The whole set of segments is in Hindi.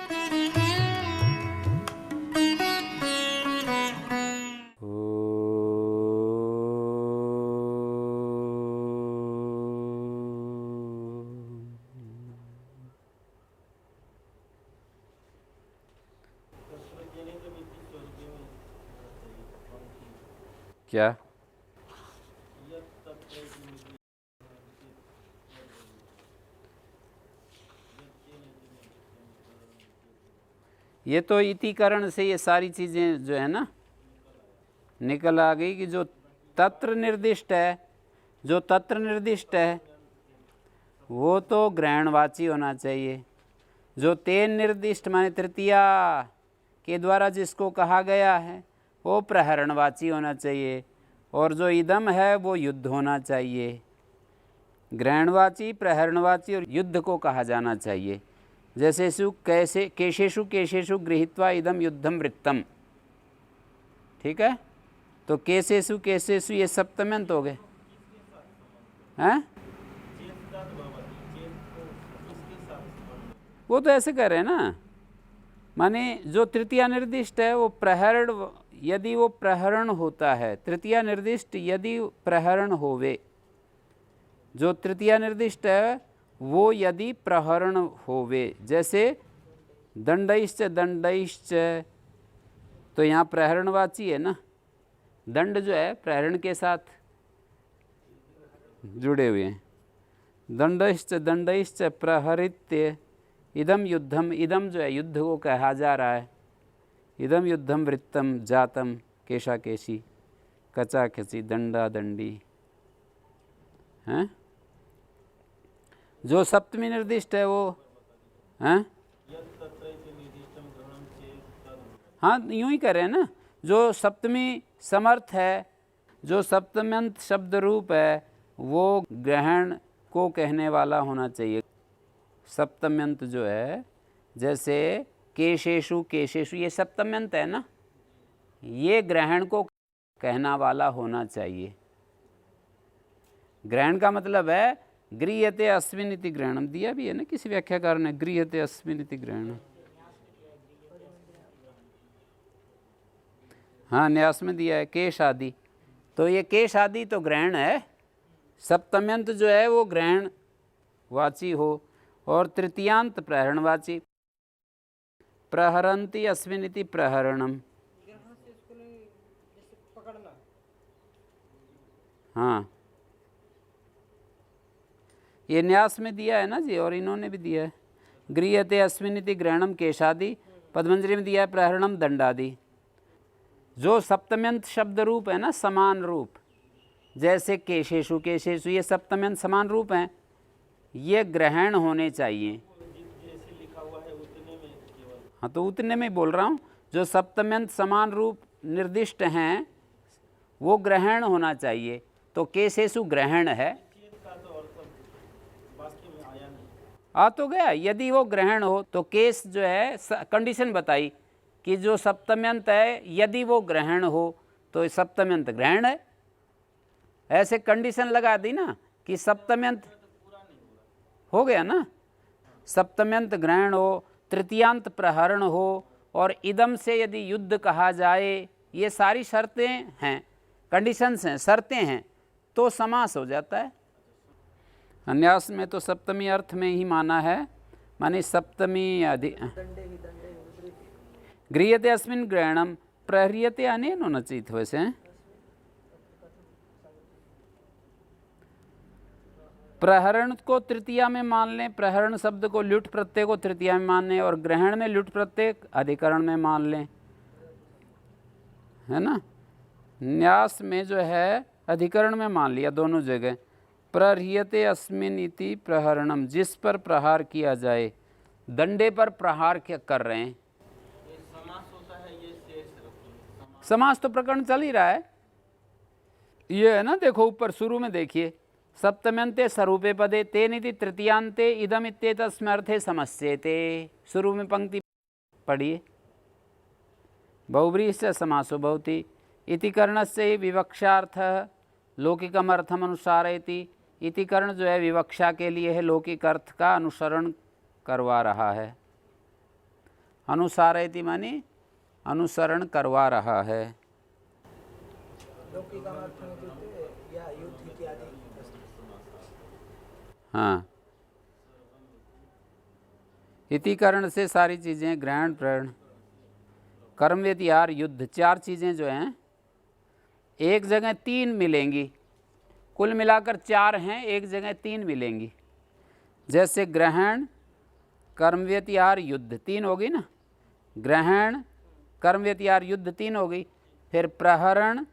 क्या? ये तो इतिकरण से ये सारी चीज़ें जो है ना निकल आ गई कि जो तत्र निर्दिष्ट है, जो तत्र निर्दिष्ट है वो तो ग्रहणवाची होना चाहिए। जो तेन निर्दिष्ट माने तृतीया के द्वारा जिसको कहा गया है वो प्रहरणवाची होना चाहिए, और जो इदम है वो युद्ध होना चाहिए। ग्रहणवाची, प्रहरणवाची और युद्ध को कहा जाना चाहिए। जैसे कैसे केशेषु केशेषु गृहीत्वा इदम युद्धम वृत्तम, ठीक है। तो केशेषु केशेषु ये सप्तम्यंत हो गए हैं। वो तो ऐसे कह रहे हैं ना, माने जो तृतीया निर्दिष्ट है वो प्रहरण, यदि वो प्रहरण होता है, तृतीया निर्दिष्ट यदि प्रहरण होवे, जो तृतीया निर्दिष्ट है वो यदि प्रहरण होवे, जैसे दंडैश्च दंडैश्च, तो यहाँ प्रहरणवाची है ना, दंड जो है प्रहरण के साथ जुड़े हुए हैं। दंडैश्च दंडैश्च प्रहरित्य इदम युद्धम, इदम जो है युद्ध को कहा जा रहा है। इदम युद्धम वृत्तम जातम केशा केशी कचा खची दंडा दंडी हैं। जो सप्तमी निर्दिष्ट है वो हैं, हाँ यूं ही करें ना, जो सप्तमी समर्थ है, जो सप्तम्यंत शब्द रूप है वो ग्रहण को कहने वाला होना चाहिए। सप्तम्यंत जो है, जैसे केशेषु केशेषु ये सप्तम्यंत है ना, ये ग्रहण को कहना वाला होना चाहिए। ग्रहण का मतलब है गृह्यते अस्मिन् इति ग्रहणम, दिया भी है ना किसी व्याख्याकार ने, गृह्यते अस्मिन् इति ग्रहणम। हाँ न्यास में दिया है केश आदि, तो ये केश आदि तो ग्रहण है। सप्तम्यंत जो है वो ग्रहण वाची हो, और तृतीयांत प्रहरणवाची। प्रहरन्ति अस्मिन् इति प्रहरणम। हाँ ये न्यास में दिया है ना जी, और इन्होंने भी दिया है। गृह्यते अस्मिन् इति ग्रहणम केशादि, पद्मंजलि में दिया है प्रहरणम दंडादि। जो सप्तम्यंत शब्द रूप है ना, समान रूप, जैसे केशेषु केशेषु ये सप्तम्यंत समान रूप हैं, ये ग्रहण होने चाहिए। हाँ तो उतने में बोल रहा हूँ, जो सप्तम्यंत समान रूप निर्दिष्ट हैं वो ग्रहण होना चाहिए। तो केशेषु ग्रहण है, आ तो गया। यदि वो ग्रहण हो तो केस जो है कंडीशन बताई कि जो सप्तम्यंत है यदि वो ग्रहण हो तो सप्तम्यंत ग्रहण है, ऐसे कंडीशन लगा दी ना कि सप्तम्यंत हो गया ना। सप्तम्यंत ग्रहण हो, तृतीयांत प्रहरण हो, और इदम से यदि युद्ध कहा जाए, ये सारी शर्तें हैं, कंडीशंस हैं, शर्तें हैं, तो समास हो जाता है। अन्यास में तो सप्तमी अर्थ में ही माना है, माने सप्तमी गृह्यते अस्मिन् ग्रहणम प्रह्रियते अनेन होना चाहिए वैसे। प्रहरण को तृतीया में मान लें, प्रहरण शब्द को ल्युट प्रत्यय को तृतीया में मान लें, और ग्रहण में ल्युट प्रत्यय अधिकरण में मान लें, है ना। न्यास में जो है अधिकरण में मान लिया दोनों जगह। प्रह्रियते अस्मिन् इति प्रहरणम, जिस पर प्रहार किया जाए, दंडे पर प्रहार क्या कर रहे हैं। समास तो प्रकरण चल ही रहा है, ये है ना। देखो ऊपर शुरू में देखिए, सप्तम्यंते स्वरूपे पदे तेनिति तृतीयांते इदम इत्येतस्मैर्थे समस्येते, शुरू में पंक्ति पढ़िए। बहुव्रीहि समासो भवति इति करणस्य विवक्षार्थः लौकिकम अर्थम अनुसारयति। इति करण जो है विवक्षा के लिए है, लौकिक अर्थ का अनुसरण करवा रहा है। अनुसारयति माने अनुसरण करवा रहा है। हाँ, इति कारण से सारी चीज़ें ग्रहण प्रेरण कर्म व्यतिहार युद्ध, चार चीज़ें जो हैं एक जगह तीन मिलेंगी, कुल मिलाकर चार हैं, एक जगह तीन मिलेंगी। जैसे ग्रहण कर्म व्यतिहार युद्ध तीन होगी ना, ग्रहण कर्म व्यतिहार युद्ध तीन होगी, फिर प्रहरण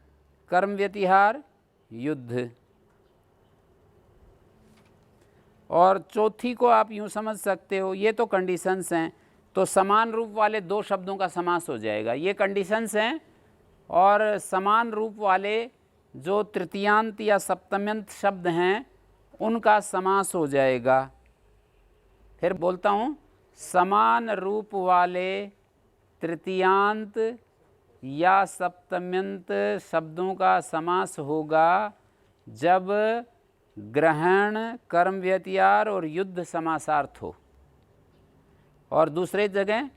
कर्म व्यतिहार युद्ध, और चौथी को आप यूँ समझ सकते हो, ये तो कंडीशंस हैं, तो समान रूप वाले दो शब्दों का समास हो जाएगा। ये कंडीशंस हैं, और समान रूप वाले जो तृतीयांत या सप्तम्यंत शब्द हैं उनका समास हो जाएगा। फिर बोलता हूँ, समान रूप वाले तृतीयांत या सप्तम्यंत शब्दों का समास होगा जब ग्रहण कर्म व्यतिहार और युद्ध समासार्थ हो, और दूसरे जगह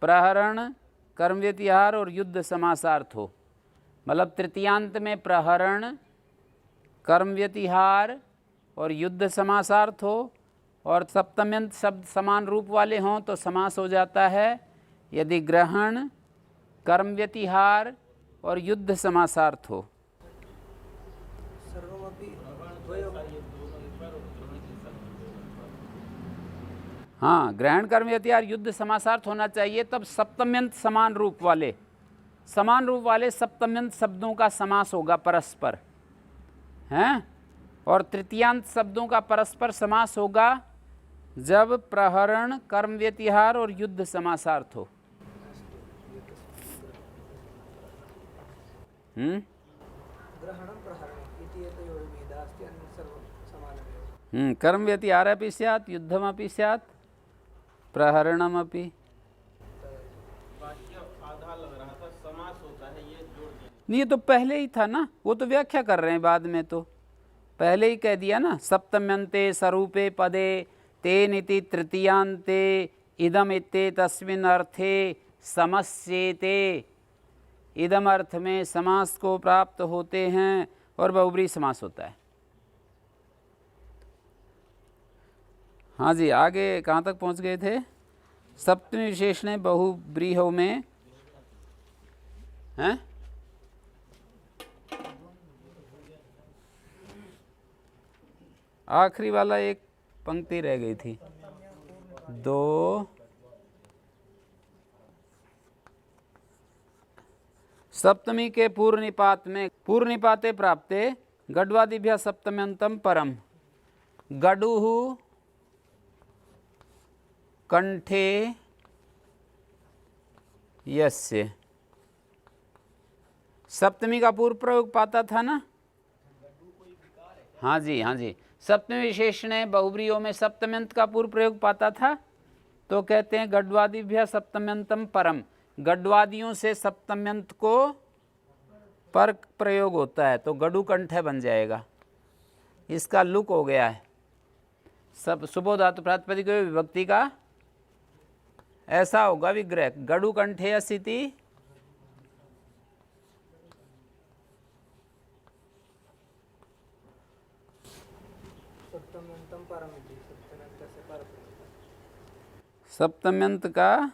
प्रहरण कर्म व्यतिहार और युद्ध समासार्थ हो। मतलब तृतीयांत में प्रहरण कर्म व्यतिहार और युद्ध समासार्थ हो, और सप्तम्यंत शब्द समान रूप वाले हों तो समास हो जाता है यदि ग्रहण कर्म व्यतिहार और युद्ध समासार्थ हो। हाँ, ग्रहण कर्म व्यतिहार युद्ध समासार्थ होना चाहिए, तब सप्तम्यंत समान रूप वाले सप्तम्यंत शब्दों का समास होगा परस्पर, हैं, और तृतीयांत शब्दों का परस्पर समास होगा जब प्रहरण कर्म व्यतिहार और युद्ध समासार्थ हो। कर्म व्यतिहारपि स्यात् युद्धमपि स्यात् प्रहरणमपि। ये तो पहले ही था ना, वो तो व्याख्या कर रहे हैं बाद में, तो पहले ही कह दिया ना, सप्तम्यन्ते स्वरूपे पदे तेन इति तृतीयांते इदम इत्ते तस्मिन् अर्थे समस्येते। इदम अर्थ में समास को प्राप्त होते हैं और बहुब्रीहि समास होता है। हाँ जी, आगे कहाँ तक पहुँच गए थे? सप्तमी विशेषण बहुब्रीहौ में हैं, आखिरी वाला एक पंक्ति रह गई थी, दो सप्तमी के पूर्व निपात में पूर्व निपाते प्राप्ते गड्वादिभ्यः सप्तम्यंतम परम गडुः कंठे यस्य। सप्तमी का पूर्व प्रयोग पाता था ना? हाँ जी, हाँ जी, सप्तमी विशेषण बहुब्रीहियों में सप्तम्यंत का पूर्व प्रयोग पाता था, तो कहते हैं गड्वादिभ्यः सप्तम्यंतम परम, गड्वादियों से सप्तम्यंत को पर प्रयोग होता है तो गडु कंठ बन जाएगा। इसका लुक हो गया है, सब सुबोध धातु प्रातिपदिक विभक्ति का ऐसा होगा विग्रह, गडु कंठे अस्ति सप्तम्यंत का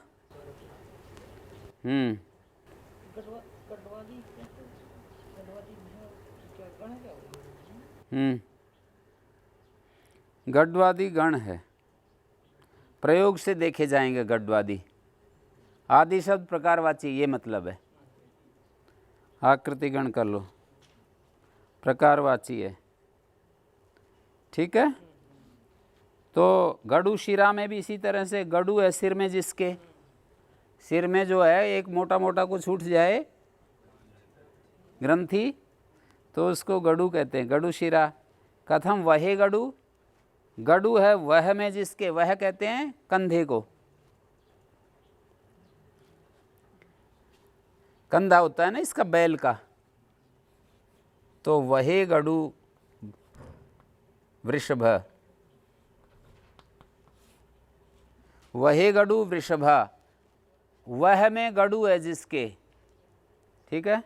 गड्वादि गण है, प्रयोग से देखे जाएंगे गड्वादि। आदि शब्द प्रकारवाची, ये मतलब है, आकृति गण कर लो, प्रकारवाची है, ठीक है। तो गडु शिरा में भी इसी तरह से, गडु है सिर में, जिसके सिर में जो है एक मोटा मोटा कुछ उठ जाए ग्रंथि, तो उसको गडु कहते हैं, गडु शिरा। कथम वहे गडु, गडु है वह में जिसके, वह कहते हैं कंधे को, कंधा होता है ना इसका बैल का, तो वहे गडु वृषभ, वहे गडु वृषभा, वह में गडु है जिसके, ठीक है।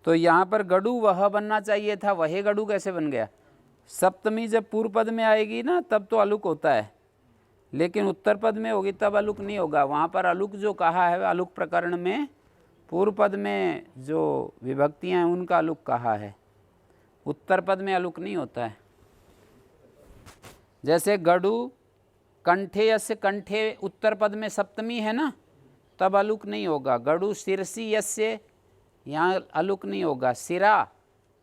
तो यहाँ पर गडु वह बनना चाहिए था, वहे गडु कैसे बन गया? सप्तमी जब पूर्व पद में आएगी ना तब तो अलुक होता है, लेकिन उत्तर पद में होगी तब अलुक नहीं होगा। वहाँ पर अलुक जो कहा है अलुक प्रकरण में पूर्व पद में जो विभक्तियाँ हैं उनका अलुक कहा है, उत्तर पद में अलुक नहीं होता है। जैसे गडु कंठे यस्य, कंठे उत्तर पद में सप्तमी है ना तब अलुक नहीं होगा। गडु शिरसी यस्य, यहाँ अलुक नहीं होगा। सिरा,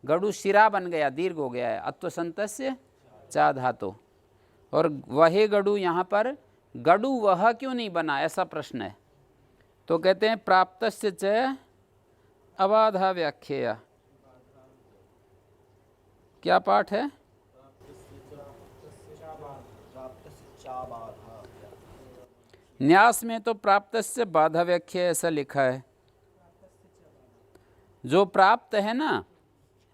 गडु शिरा बन गया, दीर्घ हो गया है, अत्वसंतस्य चा धातु। और वहे गडु, यहाँ पर गडु वह क्यों नहीं बना, ऐसा प्रश्न है। तो कहते हैं प्राप्तस्य च अबाधा व्याख्या। क्या पाठ है? न्यास में तो प्राप्तस्य बाधा व्याख्या ऐसा लिखा है। जो प्राप्त है ना,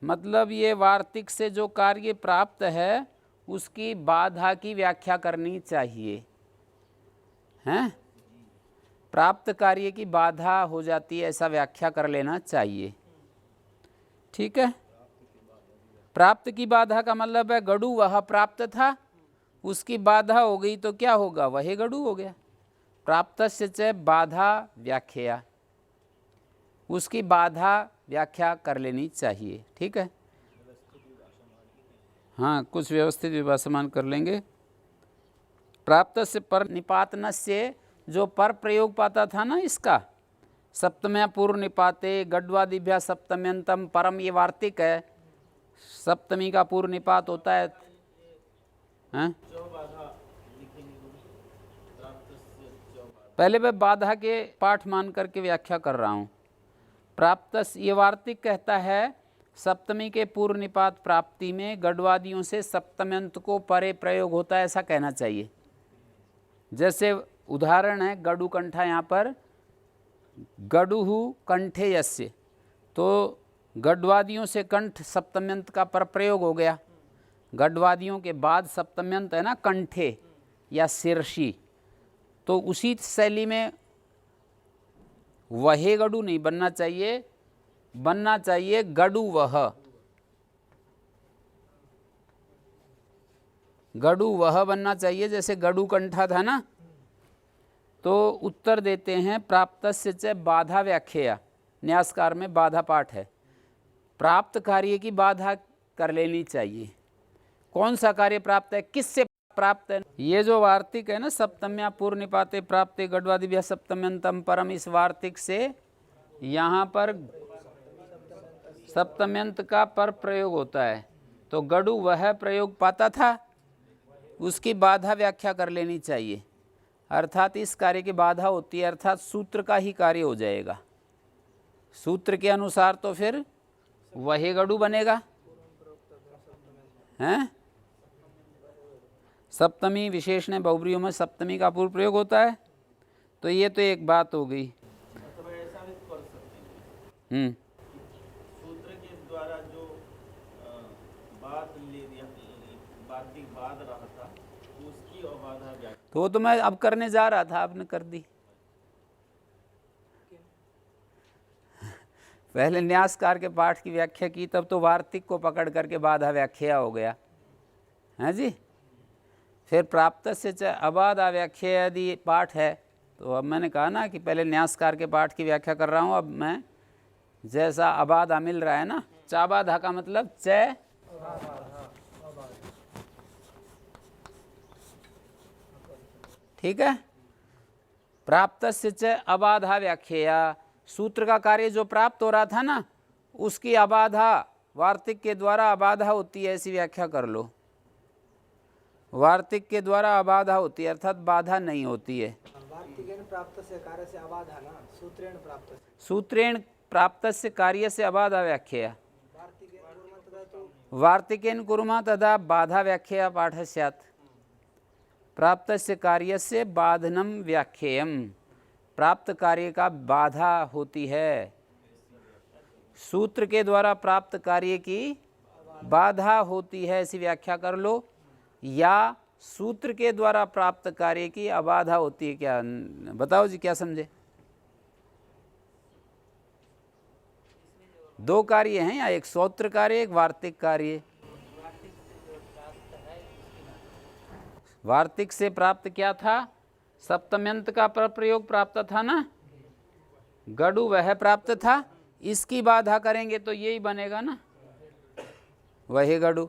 मतलब ये वार्तिक से जो कार्य प्राप्त है उसकी बाधा की व्याख्या करनी चाहिए, हैं? प्राप्त कार्य की बाधा हो जाती है ऐसा व्याख्या कर लेना चाहिए, ठीक है। प्राप्त की बाधा का मतलब है गडु वह प्राप्त था, उसकी बाधा हो गई तो क्या होगा? वही गडु हो गया। प्राप्तस्य च बाधा व्याख्या, उसकी बाधा व्याख्या कर लेनी चाहिए, ठीक है। हाँ, कुछ व्यवस्थित विभाषमान कर लेंगे। प्राप्त से पर निपातन से, जो पर प्रयोग पाता था ना इसका, सप्तम्या पूर्व निपाते गड्वादिभ्या सप्तम्यंतम परम, ये वार्तिक है। सप्तमी का पूर्व निपात होता है, हैं? पहले मैं बाधा के पाठ मान करके व्याख्या कर रहा हूँ। प्राप्त, ये वार्तिक कहता है सप्तमी के पूर्व निपात प्राप्ति में गढ़वादियों से सप्तम्यंत को परे प्रयोग होता है, ऐसा कहना चाहिए। जैसे उदाहरण है गडु कंठा, यहाँ पर गडुहु कंठे यस्य, तो गढ़वादियों से कंठ सप्तम्यंत का पर प्रयोग हो गया। गढ़वादियों के बाद सप्तम्यंत है ना कंठे या शीर्षी, तो उसी शैली में वहे गडु नहीं बनना चाहिए, बनना चाहिए गडु वह। गडु वह बनना चाहिए, जैसे गडु कंठा था ना। तो उत्तर देते हैं प्राप्तस्य च बाधा व्याख्या, न्यासकार में बाधा पाठ है। प्राप्त कार्य की बाधा कर लेनी चाहिए। कौन सा कार्य प्राप्त है, किससे प्राप्त है? ये जो वार्तिक है ना, सप्तम्या पूर्व निपाते प्राप्ते गढ़वादिभ्या सप्तम्यंतम परम, इस वार्तिक से यहाँ पर सप्तम्यंत का पर प्रयोग होता है। तो गडु वह प्रयोग पाता था, उसकी बाधा व्याख्या कर लेनी चाहिए। अर्थात इस कार्य की बाधा होती है, अर्थात सूत्र का ही कार्य हो जाएगा। सूत्र के अनुसार तो फिर वही गडु बनेगा, हैं? सप्तमी विशेषण बहुब्रीयों में सप्तमी का पूर्व प्रयोग होता है। तो ये तो एक बात हो गई। सूत्र के द्वारा जो बाद रहा था उसकी अबाधा व्याख्या, तो वो तो मैं अब करने जा रहा था, आपने कर दी। पहले न्यासकार के पाठ की व्याख्या की, तब तो वार्तिक को पकड़ करके बाधा व्याख्या हो गया, हैं जी। फिर प्राप्त से अबाधा व्याख्या यदि पाठ है, तो अब मैंने कहा ना कि पहले न्यासकार के पाठ की व्याख्या कर रहा हूँ। अब मैं जैसा अबाधा मिल रहा है ना, चाबाधा का मतलब च, ठीक है। प्राप्त से च अबाधा व्याख्या, सूत्र का कार्य जो प्राप्त हो रहा था ना, उसकी अबाधा वार्तिक के द्वारा अबाधा होती है, ऐसी व्याख्या कर लो। वार्तिक के द्वारा अबाधा होती है, अर्थात बाधा नहीं होती है। सूत्रेण प्राप्त से कार्य से अबाधा व्याख्या, वार्तिकेन कुर्मः तदा बाधा व्याख्या पाठ स्यात्। प्राप्त से कार्य से बाधनम व्याख्येयम, प्राप्त कार्य का बाधा होती है। सूत्र के द्वारा प्राप्त कार्य की बाधा होती है, ऐसी व्याख्या कर लो। या सूत्र के द्वारा प्राप्त कार्य की अबाधा होती है क्या? बताओ जी, क्या समझे? दो कार्य हैं या एक सूत्र कार्य, एक वार्तिक कार्य? वार्तिक से प्राप्त क्या था? सप्तम्यंत का प्रयोग प्राप्त था ना, गडु वह प्राप्त था। इसकी बाधा करेंगे तो यही बनेगा ना, वही गडु।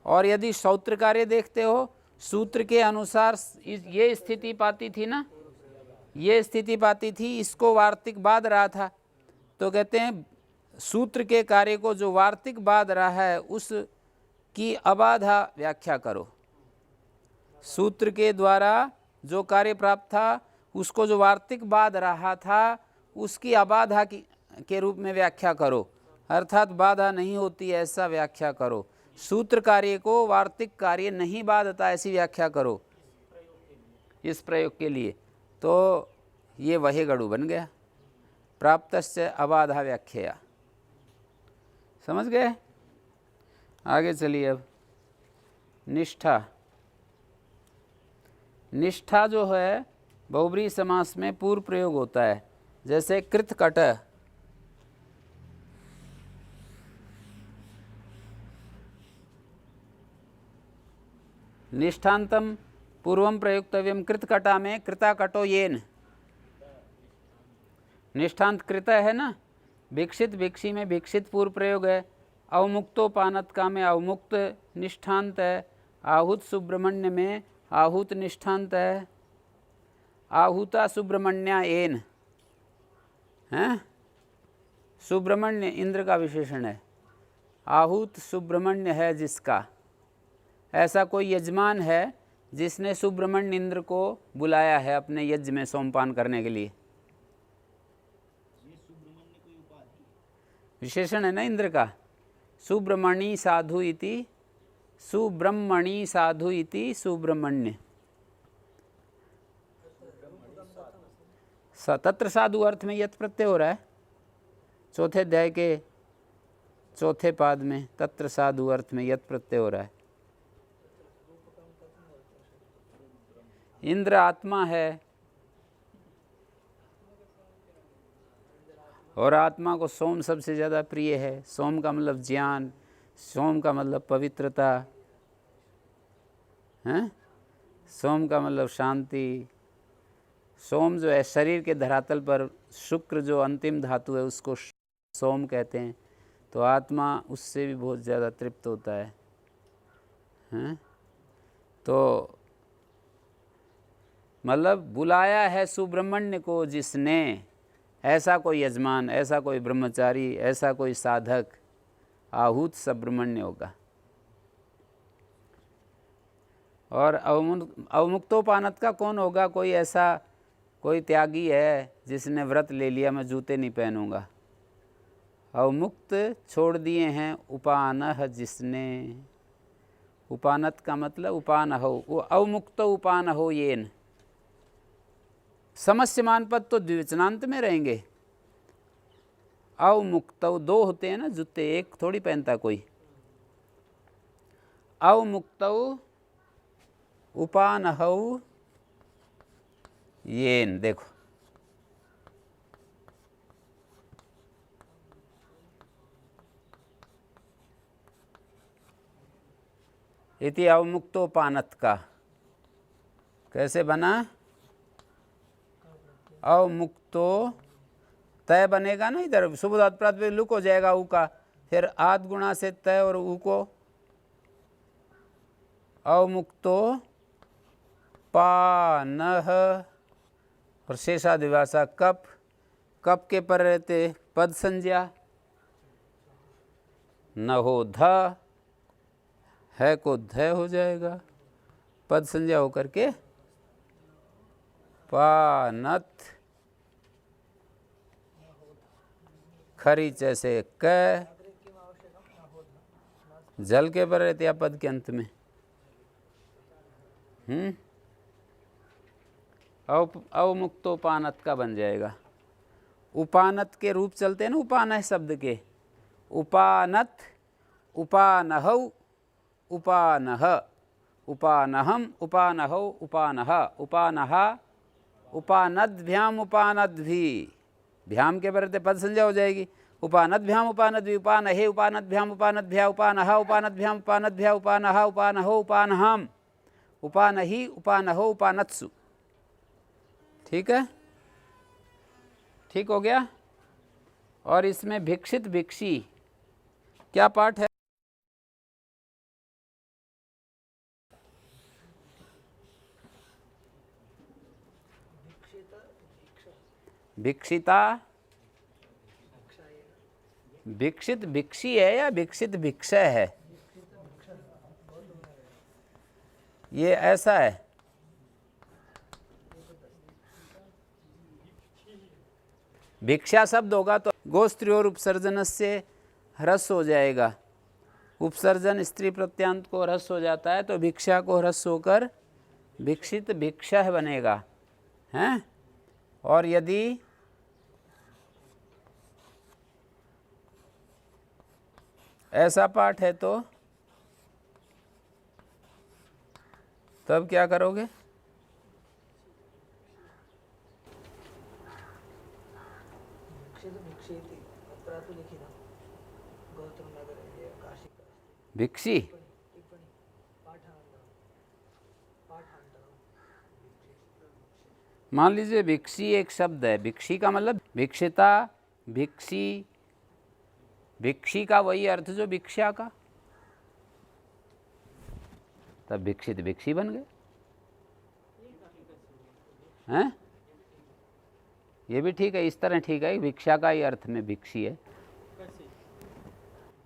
और यदि सूत्र कार्य देखते हो, सूत्र के अनुसार ये स्थिति पाती थी ना, ये स्थिति पाती थी, इसको वार्तिक बाध रहा था, तो कहते हैं सूत्र के कार्य को जो वार्तिक बाध रहा है उसकी अबाधा व्याख्या करो। सूत्र के द्वारा जो कार्य प्राप्त था उसको जो वार्तिक बाध रहा था उसकी अबाधा के रूप में व्याख्या करो, अर्थात बाधा नहीं होती ऐसा व्याख्या करो। सूत्र कार्य को वार्तिक कार्य नहीं बाधता ऐसी व्याख्या करो इस प्रयोग के लिए, तो ये वही गडु बन गया, प्राप्तस्य अबाधा व्याख्या। समझ गए? आगे चलिए। अब निष्ठा। निष्ठा जो है बहुब्रीहि समास में पूर्व प्रयोग होता है, जैसे कृतकट। निष्ठान्तम पूर्वम प्रयुक्तव्यम कृतकटा में कृताकटो येन। निष्ठांत कृत है ना, भिक्षित भिक्षी में भिक्षित पूर्व प्रयोग है। अवमुक्तोपानत्का में अवमुक्त निष्ठांत है। आहूत सुब्रमण्य में आहूत निष्ठांत है। आहूता सुब्रमण्या एन हैं, सुब्रमण्य इंद्र का विशेषण है। आहूत सुब्रमण्य है जिसका, ऐसा कोई यजमान है जिसने सुब्रमण्य इंद्र को बुलाया है अपने यज्ञ में सोमपान करने के लिए। विशेषण है ना इंद्र का। सुब्रमणी साधु इति, सुब्रह्मणी साधु इति सुब्रमण्य। तत्र साधु अर्थ में यत् प्रत्यय हो रहा है, चौथे अध्याय के चौथे पाद में तत्र साधु अर्थ में यत् प्रत्यय हो रहा है। इंद्र आत्मा है और आत्मा को सोम सबसे ज़्यादा प्रिय है। सोम का मतलब ज्ञान, सोम का मतलब पवित्रता है, सोम का मतलब शांति। सोम जो है शरीर के धरातल पर शुक्र जो अंतिम धातु है उसको सोम कहते हैं, तो आत्मा उससे भी बहुत ज़्यादा तृप्त होता है हैं? तो मतलब बुलाया है सुब्रह्मण्य को जिसने, ऐसा कोई यजमान, ऐसा कोई ब्रह्मचारी, ऐसा कोई साधक, आहूत सुब्रह्मण्य होगा। और अवमुक्तोपानत का कौन होगा? कोई ऐसा कोई त्यागी है जिसने व्रत ले लिया, मैं जूते नहीं पहनूंगा। अवमुक्त छोड़ दिए हैं उपानह जिसने। उपानत का मतलब उपान हो, वो अवमुक्त उपान हो येन। समस्यमान पद तो द्विवचनांत में रहेंगे। अवमुक्त दो होते हैं ना जूते, एक थोड़ी पहनता कोई। अवमुक्त उपानहौ येन, देखो इति अवमुक्तोपानत का कैसे बना? अवमुक्तो तय बनेगा ना, इधर सुबोधात प्रातिपदिक लुक हो जाएगा ऊ का, फिर आद गुणा से तय और ऊ को अवमुक्तो पानह और शेषादिवासा कप, कप के पर रहते पद संज्ञा। न हो ध है को ध हो जाएगा, पद संज्ञा होकर के पानत। खरीच ऐसे क, जल के पर रहते पद के अंत में। अवमुक्तोपानत का बन जाएगा। उपानत के रूप चलते हैं ना उपानह शब्द के। उपानत, उपानहौ, उपानह, उपानहम उपानहौ उपानह उपानह उपानद्भ्याम उपानद्भि, भ्याम के बरते पद संज्ञा हो जाएगी। उपानद्भ्याम उपानद्भि उपानहे उपानद्भ्याम उपानद्भ्या उपानह उपानद्भ्याम उपानद्भ्या उपानह उपानहो उपानहाम उपानहि उपानहो उपानत्सु। ठीक है, ठीक हो गया। और इसमें भिक्षित भिक्षी क्या पाठ है? भिक्षिता, भिक्षित भिक्षी है या भिक्षित भिक्षय है? ये ऐसा है, भिक्षा शब्द होगा तो गोस्त्री और उपसर्जन से ह्रस्व हो जाएगा। उपसर्जन स्त्री प्रत्यांत को ह्रस्व हो जाता है, तो भिक्षा को ह्रस्व होकर भिक्षित भिक्षः बनेगा, हैं? और यदि ऐसा पाठ है तो तब क्या करोगे? भिक्षी, मान लीजिए भिक्षी एक शब्द है, भिक्षी का मतलब भिक्षिता, भिक्षी, भिक्षी का वही अर्थ जो भिक्षा का, तब भिक्षित भिक्षी बन गए हैं। ये भी ठीक है, इस तरह ठीक है, भिक्षा का ही अर्थ में भिक्षी है।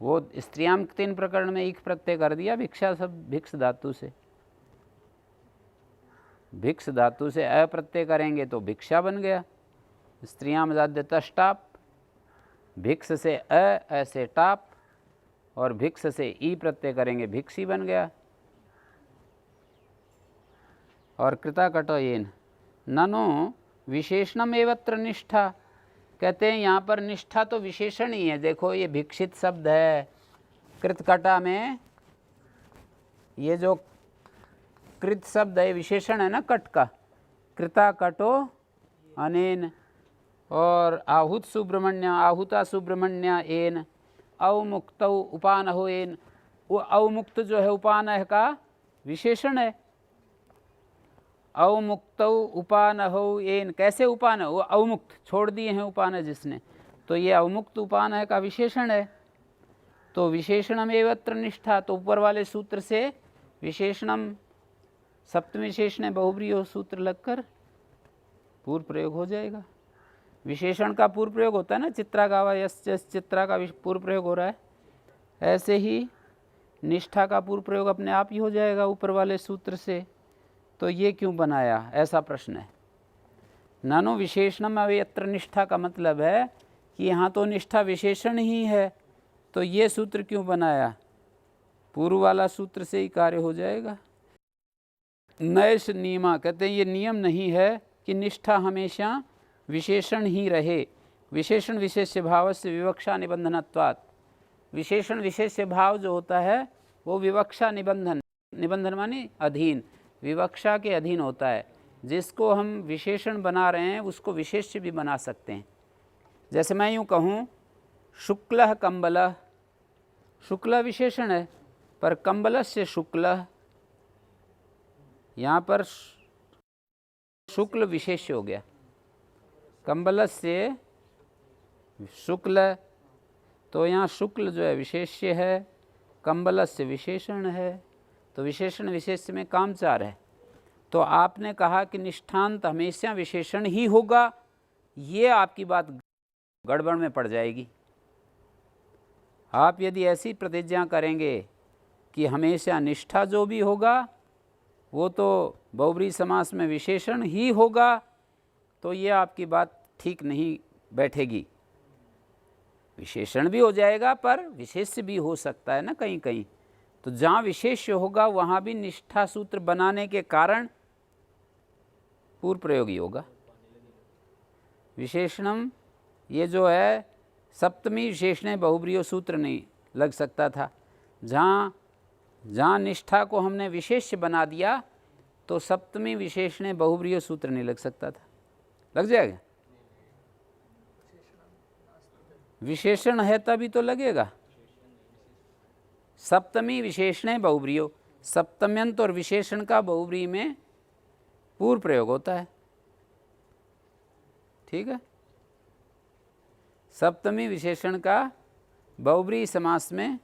वो स्त्रियाम 3 प्रकरण में एक प्रत्यय कर दिया भिक्षा सब भिक्ष धातु से, भिक्ष धातु से अप्रत्यय करेंगे तो भिक्षा बन गया। स्त्रियाम जाद्य तष्टाप, भिक्ष से ऐसे टाप, और भिक्ष से ई प्रत्यय करेंगे भिक्षी बन गया। और कृताकटो येन ननो विशेषणम एवत्र निष्ठा, कहते हैं यहाँ पर निष्ठा तो विशेषण ही है। देखो ये भिक्षित शब्द है, कृतकटा में ये जो कृत शब्द है विशेषण है ना कट का, कृताकटो अनेन, और आहुत सुब्रमण्य आहुता सुब्रमण्य एन, अवमुक्त उपानहो एन, वो अवमुक्त जो है उपानह का विशेषण है। अवमुक्त उपानहो एन, कैसे उपान, वो अवमुक्त छोड़ दिए हैं उपान जिसने, तो ये अवमुक्त उपानह का विशेषण है। तो विशेषणम एवत्र निष्ठा, तो ऊपर वाले सूत्र से विशेषणम सप्तमी विशेषण बहुब्रीहि सूत्र लगकर पूर्व प्रयोग हो जाएगा। विशेषण का पूर्व प्रयोग होता है ना, चित्रा गावा यस चित्रा का पूर्व प्रयोग हो रहा है, ऐसे ही निष्ठा का पूर्व प्रयोग अपने आप ही हो जाएगा ऊपर वाले सूत्र से। तो ये क्यों बनाया, ऐसा प्रश्न है। नानो विशेषणम अवयत्र निष्ठा का मतलब है कि यहाँ तो निष्ठा विशेषण ही है, तो ये सूत्र क्यों बनाया, पूर्व वाला सूत्र से ही कार्य हो जाएगा। नैष नियमा, कहते हैं ये नियम नहीं है कि निष्ठा हमेशा विशेषण ही रहे। विशेषण विशेष्य भाव से विवक्षा निबंधनत्वात्, विशेषण विशेष्य भाव जो होता है वो विवक्षा निबंधन, निबंधन माने अधीन, विवक्षा के अधीन होता है। जिसको हम विशेषण बना रहे हैं उसको विशेष्य भी बना सकते हैं। जैसे मैं यूँ कहूँ शुक्लः कंबलः, शुक्ल विशेषण है पर कंबलस्य शुक्लः, यहाँ पर शुक्ल विशेष्य हो गया, कंबलस्य शुक्ल, तो यहाँ शुक्ल जो है विशेष्य है, कंबलस्य विशेषण है, तो विशेषण विशेष्य में कामचार है। तो आपने कहा कि निष्ठांत हमेशा विशेषण ही होगा, ये आपकी बात गड़बड़ में पड़ जाएगी। आप यदि ऐसी प्रतिज्ञा करेंगे कि हमेशा निष्ठा जो भी होगा वो तो बहुब्रीहि समास में विशेषण ही होगा, तो ये आपकी बात ठीक नहीं बैठेगी। विशेषण भी हो जाएगा पर विशेष्य भी हो सकता है ना कहीं कहीं, तो जहाँ विशेष्य होगा वहाँ भी निष्ठा सूत्र बनाने के कारण पूर्व प्रयोगी होगा। विशेषणम ये जो है सप्तमी विशेषण बहुब्रीहि सूत्र नहीं लग सकता था, जहाँ जहाँ निष्ठा को हमने विशेष्य बना दिया तो सप्तमी विशेषण बहुब्रीहि सूत्र नहीं लग सकता था। लग जाएगा? विशेषण है तभी तो लगेगा। सप्तमी विशेषण बहुब्रीहि, सप्तम्यंत और विशेषण का बहुब्रीहि में पूर्व प्रयोग होता है। ठीक है, सप्तमी विशेषण का बहुब्रीहि समास में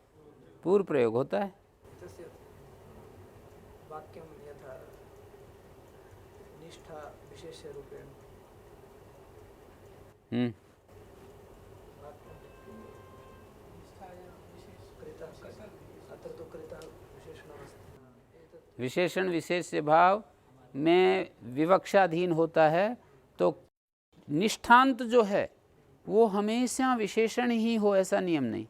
पूर्व प्रयोग होता है। वाक्यं यथा निष्ठा विशेष्य रूपेण अत्र तो कृतः विशेषणमस्ति। विशेषण विशेष्य भाव में विवक्षाधीन होता है तो निष्ठांत जो है वो हमेशा विशेषण ही हो ऐसा नियम नहीं।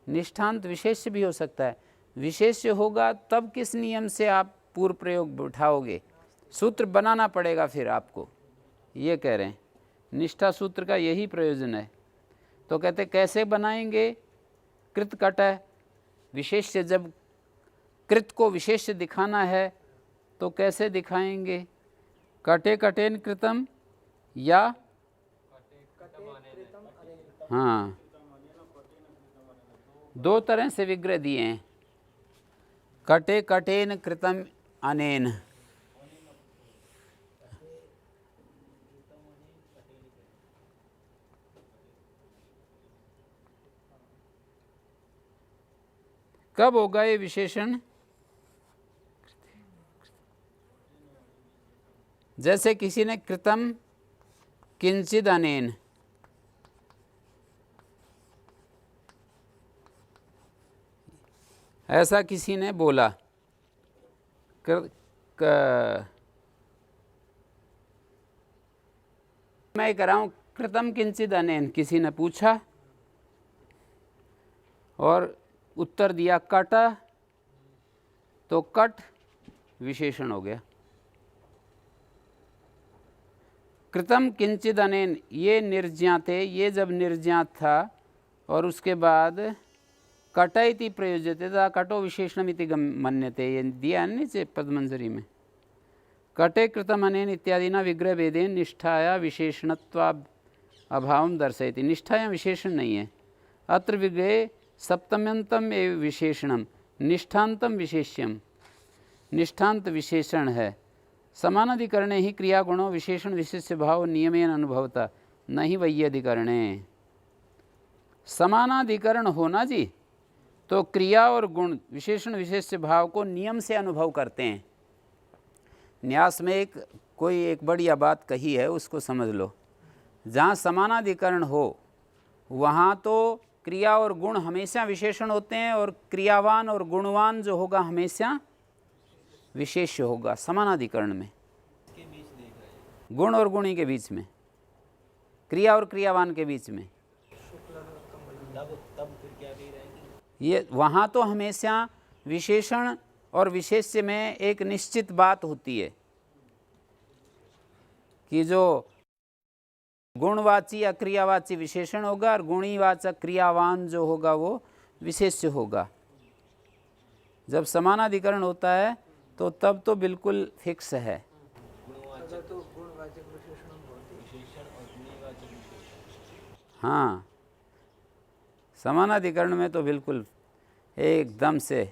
निष्ठांत विशेष्य भी हो सकता है। विशेष्य होगा तब किस नियम से आप पूर्व प्रयोग उठाओगे? सूत्र बनाना पड़ेगा फिर आपको, ये कह रहे हैं। निष्ठा सूत्र का यही प्रयोजन है। तो कहते कैसे बनाएंगे? कृत कट है विशेष्य, जब कृत को विशेष्य दिखाना है तो कैसे दिखाएंगे? कटे कटेन कृतम या हाँ, दो तरह से विग्रह दिए हैं। कटे कटेन कृतम अनेन, कब होगा ये विशेषण? जैसे किसी ने कृतम किंचिद अनेन, ऐसा किसी ने बोला। मैं कह रहा हूँ कृतम किंचिद अनेन, किसी ने पूछा और उत्तर दिया कट, तो कट विशेषण हो गया। कृतम किंचिद अनेन, ये निर्ज्ञाते, ये जब निर्ज्ञात था और उसके बाद कट इति प्रयोज्यते तदा कटो विशेषणमिति मन्यते, ये दिया है नीचे पद्मंजरी में। कटे कृतम अनेन इत्यादि न विग्रह भेदेन निष्ठाया विशेषणत्वा अभावं दर्शयति। निष्ठाया विशेषण नहीं है। अत्र विग्रहे सप्तम्यंतम एवं विशेषणम निष्ठांतम विशेष्यम, निष्ठांत विशेषण है। समानाधिकरणे ही क्रियागुणों विशेषण विशेष्य भाव नियमेन अनुभवता, नहीं वैयधिकरणे। समानाधिकरण होना जी, तो क्रिया और गुण विशेषण विशेष्य भाव को नियम से अनुभव करते हैं। न्यास में कोई एक बढ़िया बात कही है, उसको समझ लो। जहाँ समानाधिकरण हो वहाँ तो क्रिया और गुण हमेशा विशेषण होते हैं और क्रियावान और गुणवान जो होगा हमेशा विशेष्य होगा समानाधिकरण में। गुण और गुणी के बीच में, क्रिया और क्रियावान के बीच में, तब फिर क्या भी रहेगी? ये वहाँ तो हमेशा विशेषण और विशेष्य में एक निश्चित बात होती है कि जो गुणवाची या क्रियावाची विशेषण होगा और गुणीवाचक क्रियावान जो होगा वो विशेष्य होगा। जब समानाधिकरण होता है तो तब तो बिल्कुल फिक्स है। हाँ, समानाधिकरण में तो बिल्कुल एकदम से